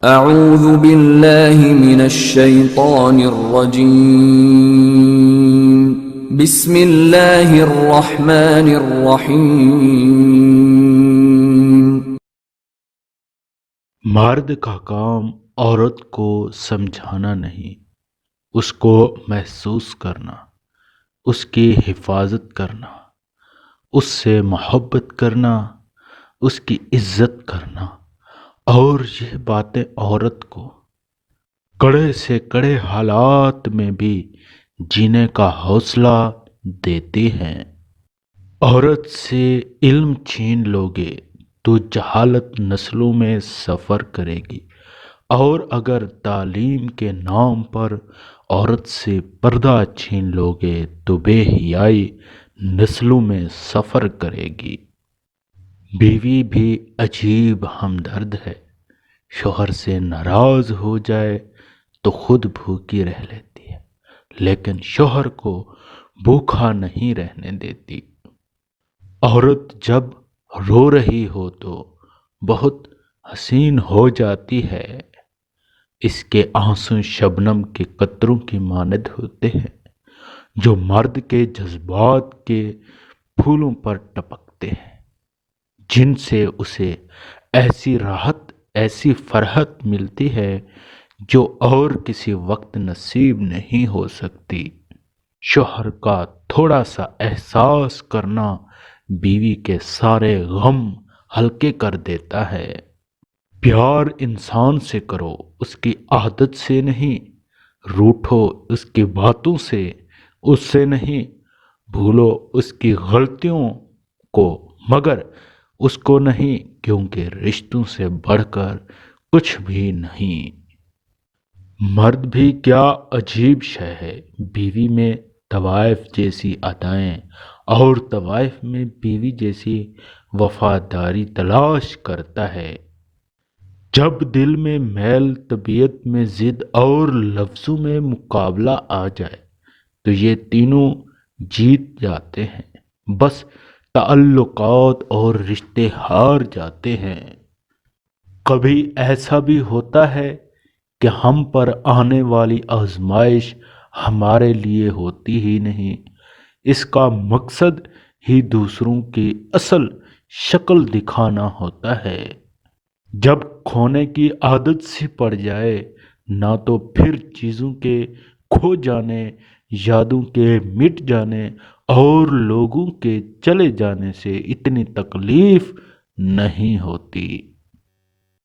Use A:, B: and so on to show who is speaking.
A: اعوذ باللہ من الشیطان الرجیم بسم اللہ الرحمن الرحیم۔
B: مرد کا کام عورت کو سمجھانا نہیں، اس کو محسوس کرنا، اس کی حفاظت کرنا، اس سے محبت کرنا، اس کی عزت کرنا، اور یہ باتیں عورت کو کڑے سے کڑے حالات میں بھی جینے کا حوصلہ دیتی ہیں۔ عورت سے علم چھین لوگے تو جہالت نسلوں میں سفر کرے گی، اور اگر تعلیم کے نام پر عورت سے پردہ چھین لوگے تو بے حیائی نسلوں میں سفر کرے گی۔ بیوی بھی عجیب ہمدرد ہے، شوہر سے ناراض ہو جائے تو خود بھوکی رہ لیتی ہے، لیکن شوہر کو بھوکا نہیں رہنے دیتی۔ عورت جب رو رہی ہو تو بہت حسین ہو جاتی ہے، اس کے آنسو شبنم کے قطروں کی مانند ہوتے ہیں جو مرد کے جذبات کے پھولوں پر ٹپکتے ہیں، جن سے اسے ایسی راحت، ایسی فرحت ملتی ہے جو اور کسی وقت نصیب نہیں ہو سکتی۔ شوہر کا تھوڑا سا احساس کرنا بیوی کے سارے غم ہلکے کر دیتا ہے۔ پیار انسان سے کرو، اس کی عادت سے نہیں۔ روٹھو اس کی باتوں سے، اس سے نہیں۔ بھولو اس کی غلطیوں کو، مگر اس کو نہیں، کیونکہ رشتوں سے بڑھ کر کچھ بھی نہیں۔ مرد بھی کیا عجیب شے ہے، بیوی میں طوائف جیسی ادائیں اور طوائف میں بیوی جیسی وفاداری تلاش کرتا ہے۔ جب دل میں میل، طبیعت میں ضد اور لفظوں میں مقابلہ آ جائے تو یہ تینوں جیت جاتے ہیں، بس تعلقات اور رشتے ہار جاتے ہیں۔ کبھی ایسا بھی ہوتا ہے کہ ہم پر آنے والی آزمائش ہمارے لیے ہوتی ہی نہیں، اس کا مقصد ہی دوسروں کی اصل شکل دکھانا ہوتا ہے۔ جب کھونے کی عادت سی پڑ جائے نہ تو پھر چیزوں کے کھو جانے، یادوں کے مٹ جانے اور لوگوں کے چلے جانے سے اتنی تکلیف نہیں ہوتی۔